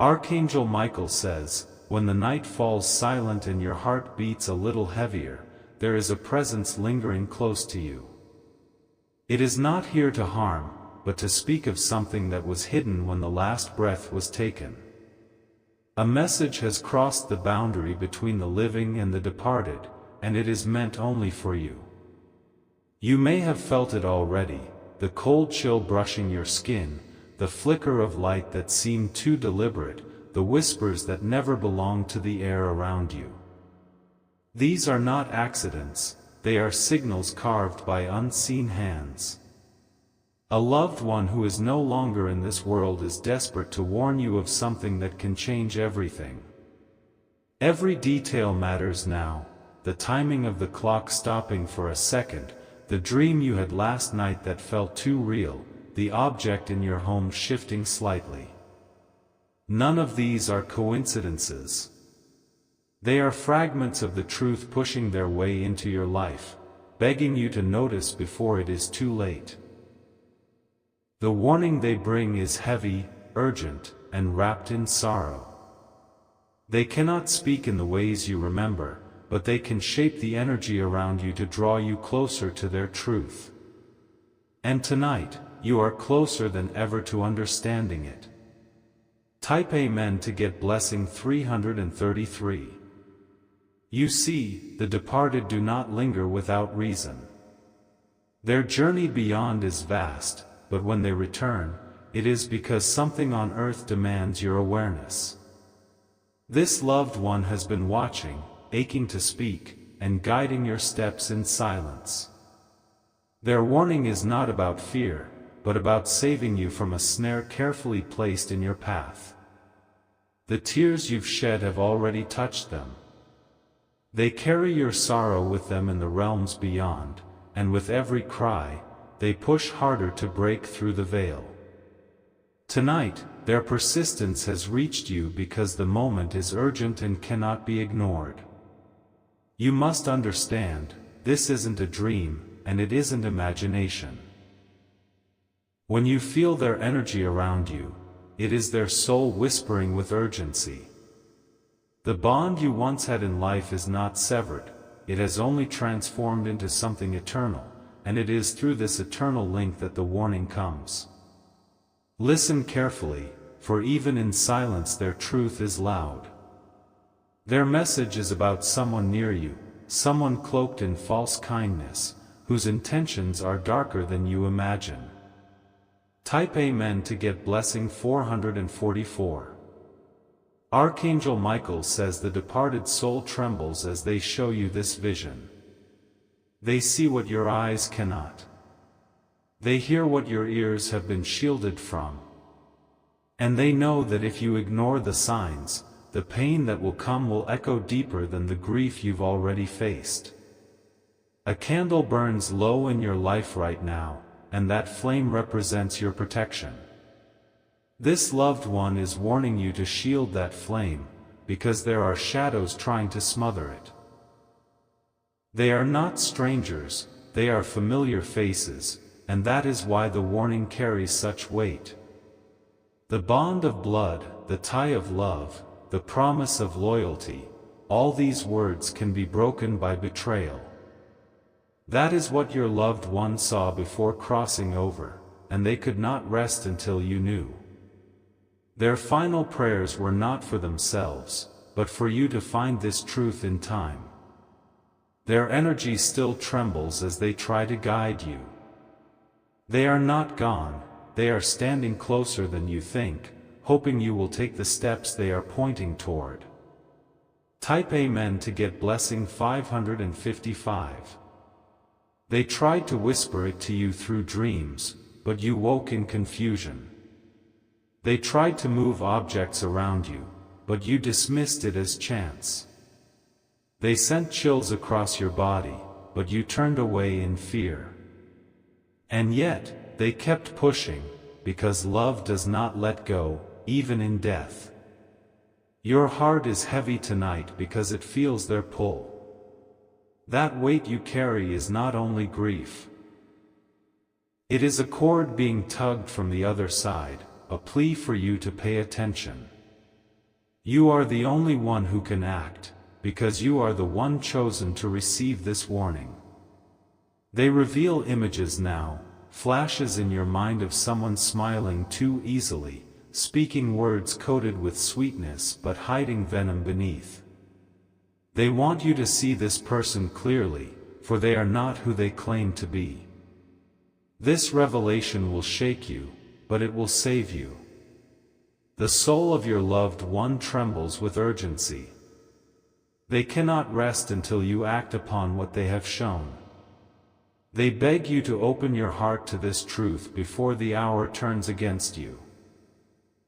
Archangel Michael says, when the night falls silent and your heart beats a little heavier, there is a presence lingering close to you. It is not here to harm, but to speak of something that was hidden when the last breath was taken. A message has crossed the boundary between the living and the departed, and it is meant only for you. You may have felt it already, the cold chill brushing your skin, the flicker of light that seemed too deliberate, the whispers that never belonged to the air around you. These are not accidents, they are signals carved by unseen hands. A loved one who is no longer in this world is desperate to warn you of something that can change everything. Every detail matters now, the timing of the clock stopping for a second, the dream you had last night that felt too real, the object in your home shifting slightly. None of these are coincidences. They are fragments of the truth pushing their way into your life, begging you to notice before it is too late. The warning they bring is heavy, urgent, and wrapped in sorrow. They cannot speak in the ways you remember, but they can shape the energy around you to draw you closer to their truth. And tonight, you are closer than ever to understanding it. Type Amen to get blessing 333. You see, the departed do not linger without reason. Their journey beyond is vast, but when they return, it is because something on earth demands your awareness. This loved one has been watching, aching to speak, and guiding your steps in silence. Their warning is not about fear, but about saving you from a snare carefully placed in your path. The tears you've shed have already touched them. They carry your sorrow with them in the realms beyond, and with every cry, they push harder to break through the veil. Tonight, their persistence has reached you because the moment is urgent and cannot be ignored. You must understand, this isn't a dream, and it isn't imagination. When you feel their energy around you, it is their soul whispering with urgency. The bond you once had in life is not severed, it has only transformed into something eternal, and it is through this eternal link that the warning comes. Listen carefully, for even in silence their truth is loud. Their message is about someone near you, someone cloaked in false kindness, whose intentions are darker than you imagine. Type Amen to get blessing 444. Archangel Michael says the departed soul trembles as they show you this vision. They see what your eyes cannot. They hear what your ears have been shielded from. And they know that if you ignore the signs, the pain that will come will echo deeper than the grief you've already faced. A candle burns low in your life right now, and that flame represents your protection. This loved one is warning you to shield that flame, because there are shadows trying to smother it. They are not strangers, they are familiar faces, and that is why the warning carries such weight. The bond of blood, the tie of love, the promise of loyalty, all these words can be broken by betrayal. That is what your loved one saw before crossing over, and they could not rest until you knew. Their final prayers were not for themselves, but for you to find this truth in time. Their energy still trembles as they try to guide you. They are not gone, they are standing closer than you think, hoping you will take the steps they are pointing toward. Type Amen to get blessing 555. They tried to whisper it to you through dreams, but you woke in confusion. They tried to move objects around you, but you dismissed it as chance. They sent chills across your body, but you turned away in fear. And yet, they kept pushing, because love does not let go, even in death. Your heart is heavy tonight because it feels their pull. That weight you carry is not only grief. It is a cord being tugged from the other side, a plea for you to pay attention. You are the only one who can act, because you are the one chosen to receive this warning. They reveal images now, flashes in your mind of someone smiling too easily, speaking words coated with sweetness but hiding venom beneath. They want you to see this person clearly, for they are not who they claim to be. This revelation will shake you, but it will save you. The soul of your loved one trembles with urgency. They cannot rest until you act upon what they have shown. They beg you to open your heart to this truth before the hour turns against you.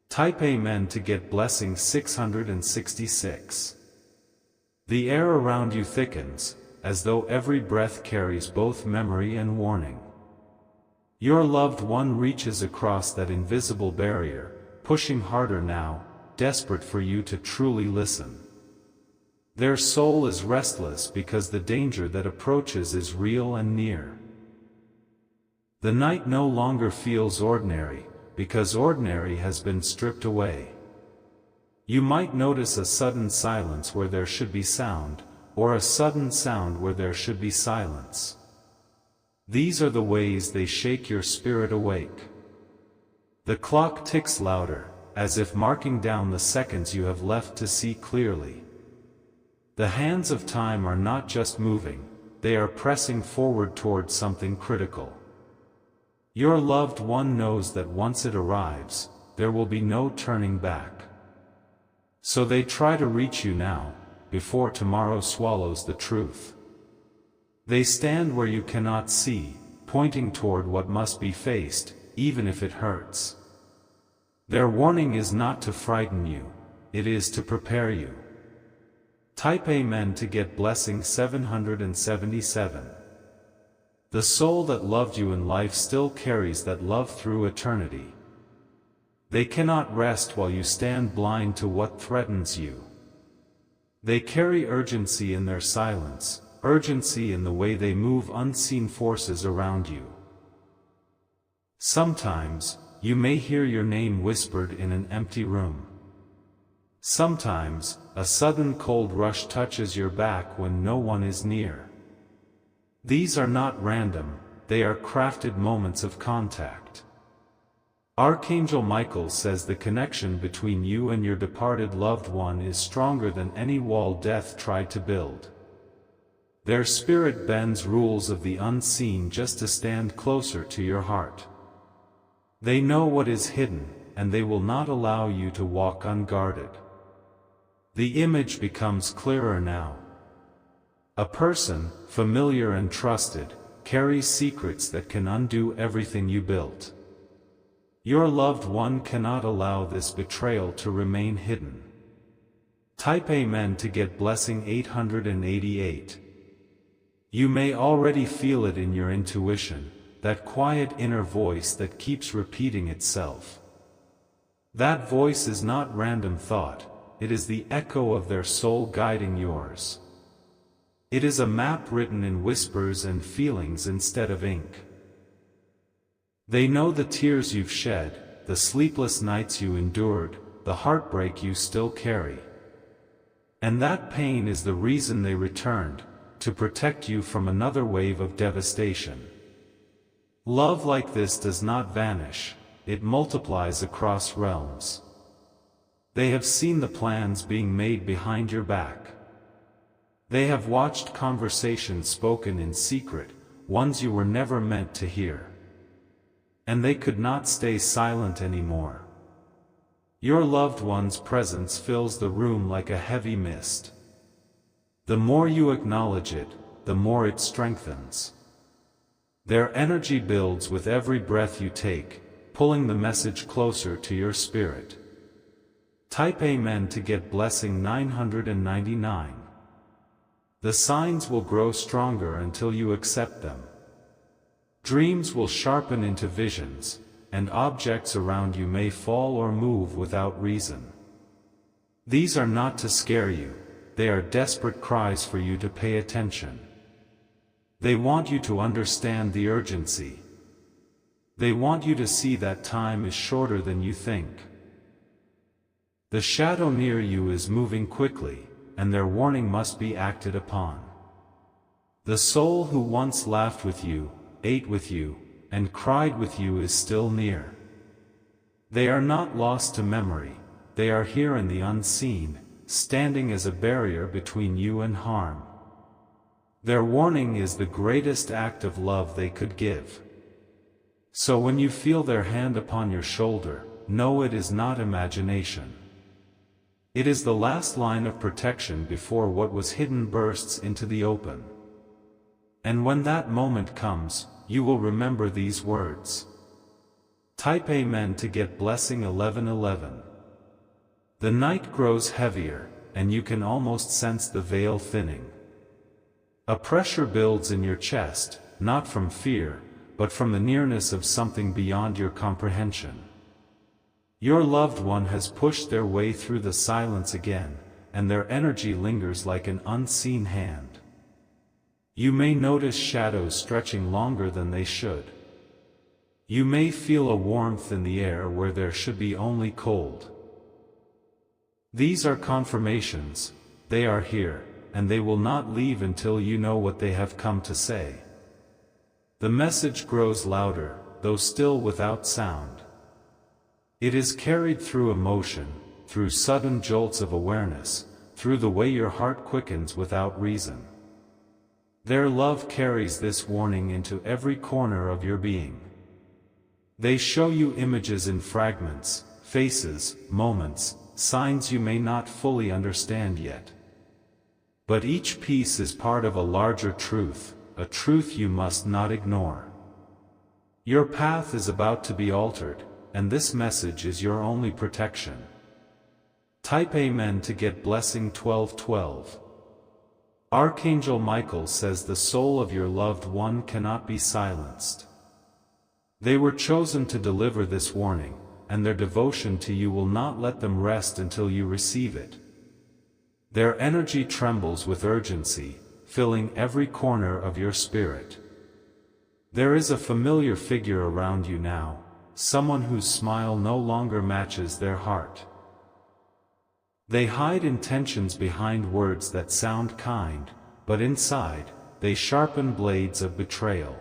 Type Amen to get blessing 666. The air around you thickens, as though every breath carries both memory and warning. Your loved one reaches across that invisible barrier, pushing harder now, desperate for you to truly listen. Their soul is restless because the danger that approaches is real and near. The night no longer feels ordinary, because ordinary has been stripped away. You might notice a sudden silence where there should be sound, or a sudden sound where there should be silence. These are the ways they shake your spirit awake. The clock ticks louder, as if marking down the seconds you have left to see clearly. The hands of time are not just moving, they are pressing forward towards something critical. Your loved one knows that once it arrives, there will be no turning back. So they try to reach you now, before tomorrow swallows the truth. They stand where you cannot see, pointing toward what must be faced, even if it hurts. Their warning is not to frighten you, it is to prepare you. Type Amen to get blessing 777. The soul that loved you in life still carries that love through eternity. They cannot rest while you stand blind to what threatens you. They carry urgency in their silence, urgency in the way they move unseen forces around you. Sometimes, you may hear your name whispered in an empty room. Sometimes, a sudden cold rush touches your back when no one is near. These are not random, they are crafted moments of contact. Archangel Michael says the connection between you and your departed loved one is stronger than any wall death tried to build. Their spirit bends rules of the unseen just to stand closer to your heart. They know what is hidden, and they will not allow you to walk unguarded. The image becomes clearer now. A person, familiar and trusted, carries secrets that can undo everything you built. Your loved one cannot allow this betrayal to remain hidden. Type Amen to get blessing 888. You may already feel it in your intuition, that quiet inner voice that keeps repeating itself. That voice is not random thought, it is the echo of their soul guiding yours. It is a map written in whispers and feelings instead of ink. They know the tears you've shed, the sleepless nights you endured, the heartbreak you still carry. And that pain is the reason they returned, to protect you from another wave of devastation. Love like this does not vanish, it multiplies across realms. They have seen the plans being made behind your back. They have watched conversations spoken in secret, ones you were never meant to hear. And they could not stay silent anymore. Your loved one's presence fills the room like a heavy mist. The more you acknowledge it, the more it strengthens. Their energy builds with every breath you take, pulling the message closer to your spirit. Type Amen to get blessing 999. The signs will grow stronger until you accept them. Dreams will sharpen into visions, and objects around you may fall or move without reason. These are not to scare you, they are desperate cries for you to pay attention. They want you to understand the urgency. They want you to see that time is shorter than you think. The shadow near you is moving quickly, and their warning must be acted upon. The soul who once laughed with you, ate with you, and cried with you is still near. They are not lost to memory, they are here in the unseen, standing as a barrier between you and harm. Their warning is the greatest act of love they could give. So when you feel their hand upon your shoulder, know it is not imagination. It is the last line of protection before what was hidden bursts into the open. And when that moment comes, you will remember these words. Type Amen to get blessing 1111. The night grows heavier, and you can almost sense the veil thinning. A pressure builds in your chest, not from fear, but from the nearness of something beyond your comprehension. Your loved one has pushed their way through the silence again, and their energy lingers like an unseen hand. You may notice shadows stretching longer than they should. You may feel a warmth in the air where there should be only cold. These are confirmations, they are here, and they will not leave until you know what they have come to say. The message grows louder, though still without sound. It is carried through emotion, through sudden jolts of awareness, through the way your heart quickens without reason. Their love carries this warning into every corner of your being. They show you images in fragments, faces, moments, signs you may not fully understand yet. But each piece is part of a larger truth, a truth you must not ignore. Your path is about to be altered, and this message is your only protection. Type Amen to get blessing 1212. Archangel Michael says the soul of your loved one cannot be silenced. They were chosen to deliver this warning, and their devotion to you will not let them rest until you receive it. Their energy trembles with urgency, filling every corner of your spirit. There is a familiar figure around you now, someone whose smile no longer matches their heart. They hide intentions behind words that sound kind, but inside, they sharpen blades of betrayal.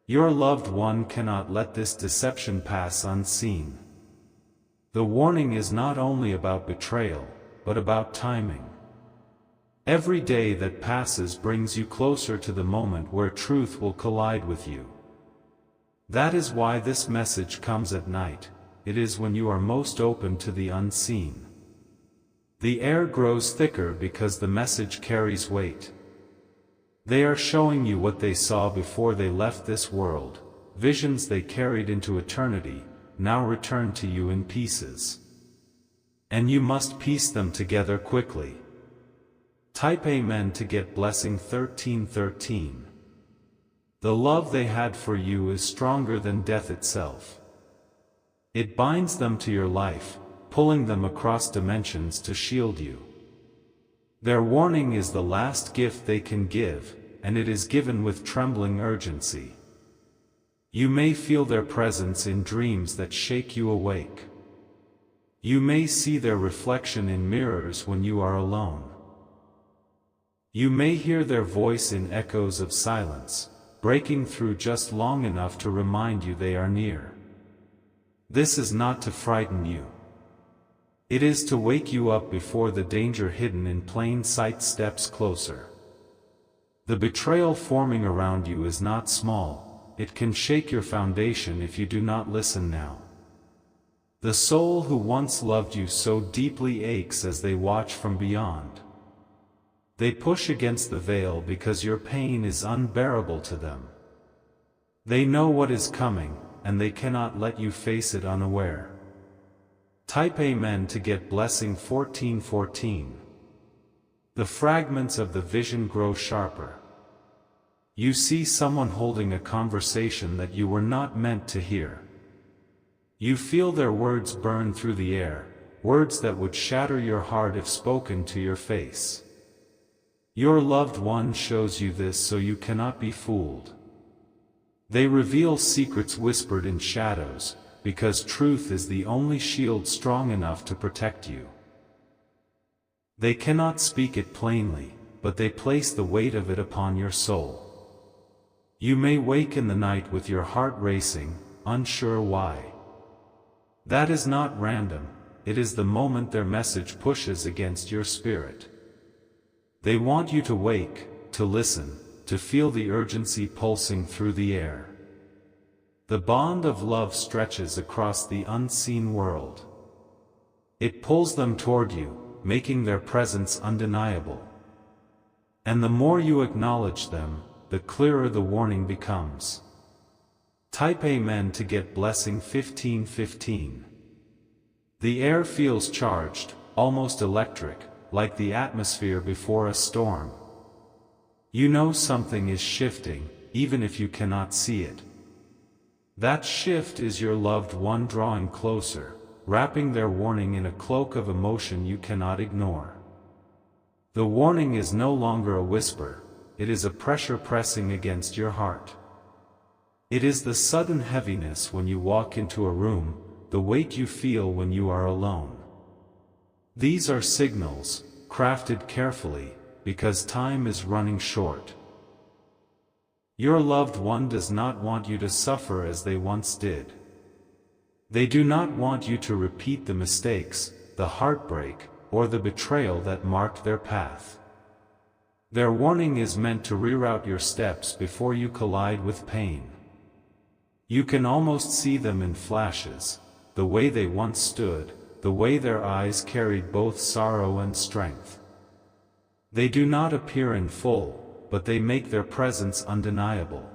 Your loved one cannot let this deception pass unseen. The warning is not only about betrayal, but about timing. Every day that passes brings you closer to the moment where truth will collide with you. That is why this message comes at night. It is when you are most open to the unseen. The air grows thicker because the message carries weight. They are showing you what they saw before they left this world, visions they carried into eternity, now return to you in pieces. And you must piece them together quickly. Type Amen to get blessing 1313. The love they had for you is stronger than death itself. It binds them to your life, pulling them across dimensions to shield you. Their warning is the last gift they can give, and it is given with trembling urgency. You may feel their presence in dreams that shake you awake. You may see their reflection in mirrors when you are alone. You may hear their voice in echoes of silence, breaking through just long enough to remind you they are near. This is not to frighten you. It is to wake you up before the danger hidden in plain sight steps closer. The betrayal forming around you is not small, it can shake your foundation if you do not listen now. The soul who once loved you so deeply aches as they watch from beyond. They push against the veil because your pain is unbearable to them. They know what is coming, and they cannot let you face it unaware. Type Amen to get blessing 1414. The fragments of the vision grow sharper. You see someone holding a conversation that you were not meant to hear. You feel their words burn through the air, words that would shatter your heart if spoken to your face. Your loved one shows you this so you cannot be fooled. They reveal secrets whispered in shadows, because truth is the only shield strong enough to protect you. They cannot speak it plainly, but they place the weight of it upon your soul. You may wake in the night with your heart racing, unsure why. That is not random, it is the moment their message pushes against your spirit. They want you to wake, to listen, to feel the urgency pulsing through the air. The bond of love stretches across the unseen world. It pulls them toward you, making their presence undeniable. And the more you acknowledge them, the clearer the warning becomes. Type Amen to get blessing 1515. The air feels charged, almost electric, like the atmosphere before a storm. You know something is shifting, even if you cannot see it. That shift is your loved one drawing closer, wrapping their warning in a cloak of emotion you cannot ignore. The warning is no longer a whisper, it is a pressure pressing against your heart. It is the sudden heaviness when you walk into a room, the weight you feel when you are alone. These are signals, crafted carefully, because time is running short. Your loved one does not want you to suffer as they once did. They do not want you to repeat the mistakes, the heartbreak, or the betrayal that marked their path. Their warning is meant to reroute your steps before you collide with pain. You can almost see them in flashes, the way they once stood, the way their eyes carried both sorrow and strength. They do not appear in full, but they make their presence undeniable.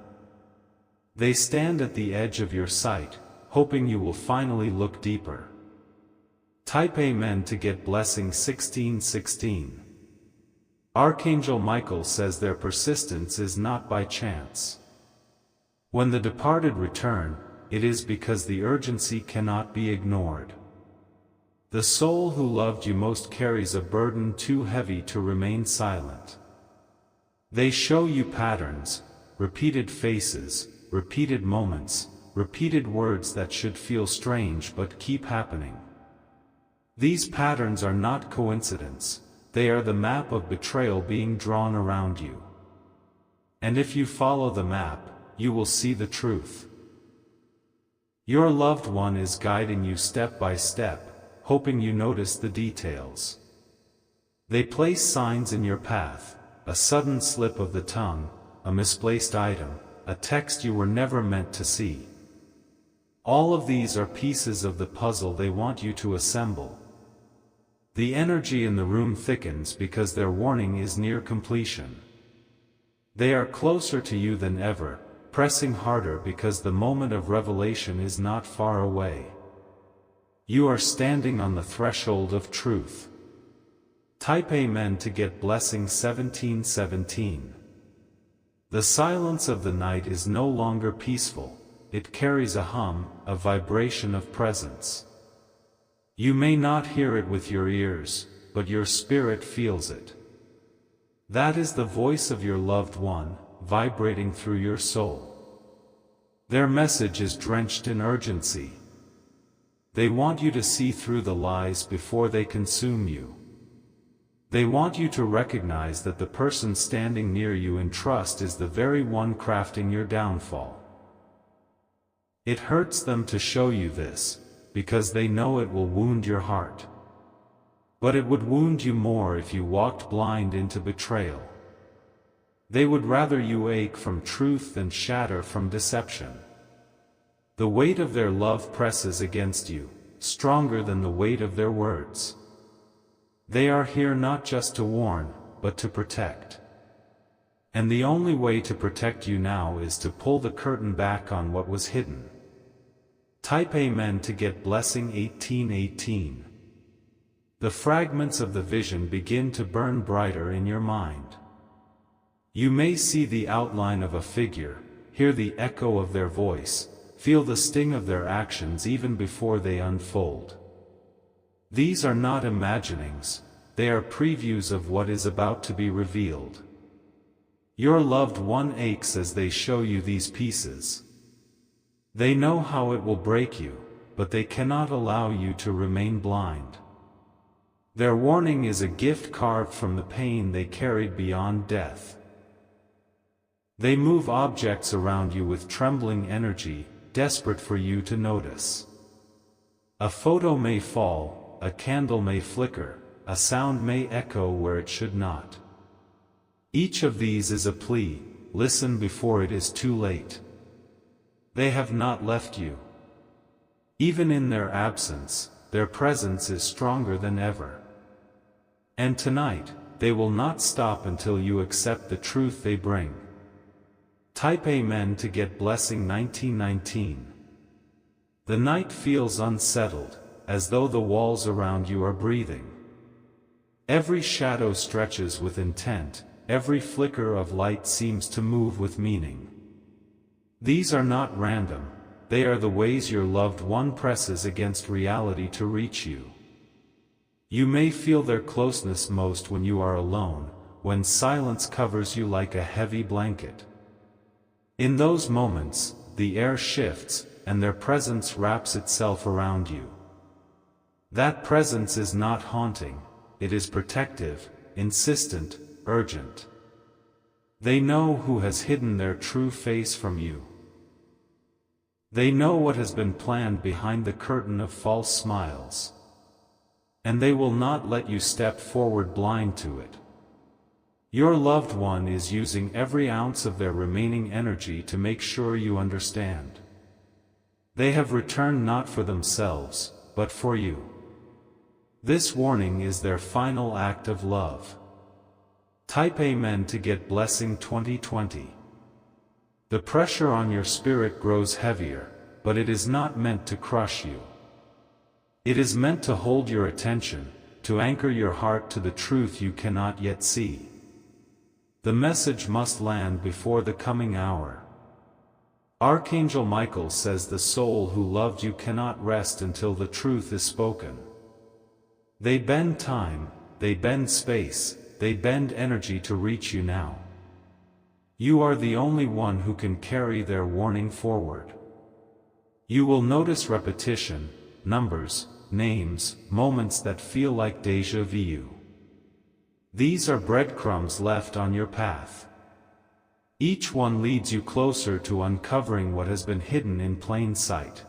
They stand at the edge of your sight, hoping you will finally look deeper. Type Amen to get blessing 1616. Archangel Michael says their persistence is not by chance. When the departed return, it is because the urgency cannot be ignored. The soul who loved you most carries a burden too heavy to remain silent. They show you patterns, repeated faces, repeated moments, repeated words that should feel strange but keep happening. These patterns are not coincidence, they are the map of betrayal being drawn around you. And if you follow the map, you will see the truth. Your loved one is guiding you step by step, hoping you notice the details. They place signs in your path, a sudden slip of the tongue, a misplaced item, a text you were never meant to see. All of these are pieces of the puzzle they want you to assemble. The energy in the room thickens because their warning is near completion. They are closer to you than ever, pressing harder because the moment of revelation is not far away. You are standing on the threshold of truth. Type Amen to get blessing 1717. The silence of the night is no longer peaceful, it carries a hum, a vibration of presence. You may not hear it with your ears, but your spirit feels it. That is the voice of your loved one, vibrating through your soul. Their message is drenched in urgency. They want you to see through the lies before they consume you. They want you to recognize that the person standing near you in trust is the very one crafting your downfall. It hurts them to show you this, because they know it will wound your heart. But it would wound you more if you walked blind into betrayal. They would rather you ache from truth than shatter from deception. The weight of their love presses against you, stronger than the weight of their words. They are here not just to warn, but to protect. And the only way to protect you now is to pull the curtain back on what was hidden. Type Amen to get blessing 1818. The fragments of the vision begin to burn brighter in your mind. You may see the outline of a figure, hear the echo of their voice, feel the sting of their actions even before they unfold. These are not imaginings, they are previews of what is about to be revealed. Your loved one aches as they show you these pieces. They know how it will break you, but they cannot allow you to remain blind. Their warning is a gift carved from the pain they carried beyond death. They move objects around you with trembling energy, desperate for you to notice. A photo may fall, a candle may flicker, a sound may echo where it should not. Each of these is a plea: listen before it is too late. They have not left you. Even in their absence, their presence is stronger than ever. And tonight, they will not stop until you accept the truth they bring. Type Amen to get blessing 1919. The night feels unsettled, as though the walls around you are breathing. Every shadow stretches with intent, every flicker of light seems to move with meaning. These are not random, they are the ways your loved one presses against reality to reach you. You may feel their closeness most when you are alone, when silence covers you like a heavy blanket. In those moments, the air shifts, and their presence wraps itself around you. That presence is not haunting, it is protective, insistent, urgent. They know who has hidden their true face from you. They know what has been planned behind the curtain of false smiles. And they will not let you step forward blind to it. Your loved one is using every ounce of their remaining energy to make sure you understand. They have returned not for themselves, but for you. This warning is their final act of love. Type Amen to get blessing 2020. The pressure on your spirit grows heavier, but it is not meant to crush you. It is meant to hold your attention, to anchor your heart to the truth you cannot yet see. The message must land before the coming hour. Archangel Michael says the soul who loved you cannot rest until the truth is spoken. They bend time, they bend space, they bend energy to reach you now. You are the only one who can carry their warning forward. You will notice repetition, numbers, names, moments that feel like déjà vu. These are breadcrumbs left on your path. Each one leads you closer to uncovering what has been hidden in plain sight.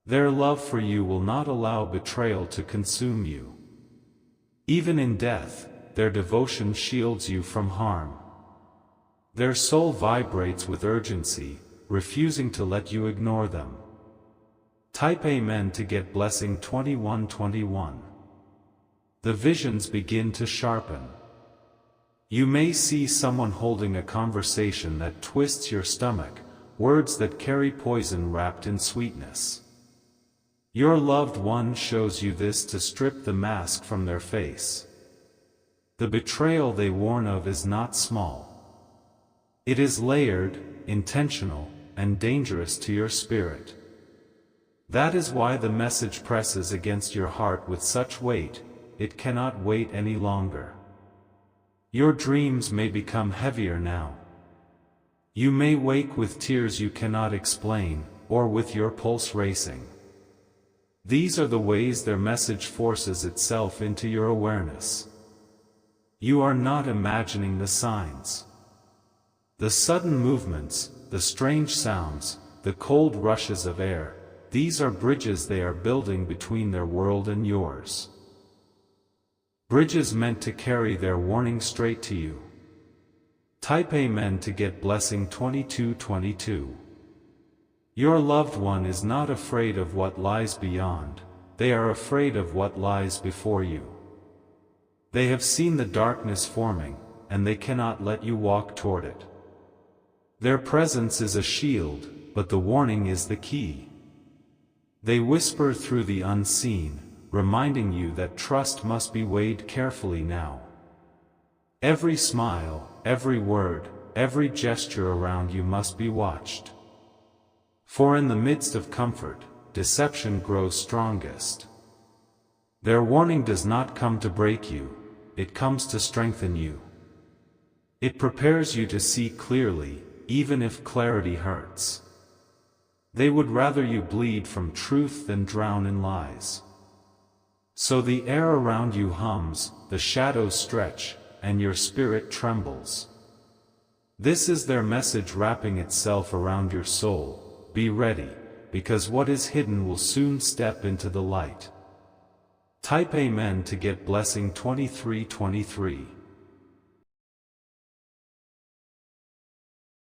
Their love for you will not allow betrayal to consume you. Even in death, their devotion shields you from harm. Their soul vibrates with urgency, refusing to let you ignore them. Type Amen to get blessing 2121. The visions begin to sharpen. You may see someone holding a conversation that twists your stomach, words that carry poison wrapped in sweetness. Your loved one shows you this to strip the mask from their face. The betrayal they warn of is not small. It is layered, intentional, and dangerous to your spirit. That is why the message presses against your heart with such weight, it cannot wait any longer. Your dreams may become heavier now. You may wake with tears you cannot explain, or with your pulse racing. These are the ways their message forces itself into your awareness. You are not imagining the signs. The sudden movements, the strange sounds, the cold rushes of air, these are bridges they are building between their world and yours. Bridges meant to carry their warning straight to you. Type Amen to get blessing 2222. Your loved one is not afraid of what lies beyond, they are afraid of what lies before you. They have seen the darkness forming, and they cannot let you walk toward it. Their presence is a shield, but the warning is the key. They whisper through the unseen, reminding you that trust must be weighed carefully now. Every smile, every word, every gesture around you must be watched. For in the midst of comfort, deception grows strongest. Their warning does not come to break you, it comes to strengthen you. It prepares you to see clearly, even if clarity hurts. They would rather you bleed from truth than drown in lies. So the air around you hums, the shadows stretch, and your spirit trembles. This is their message wrapping itself around your soul. Be ready, because what is hidden will soon step into the light. Type Amen to get blessing 2323.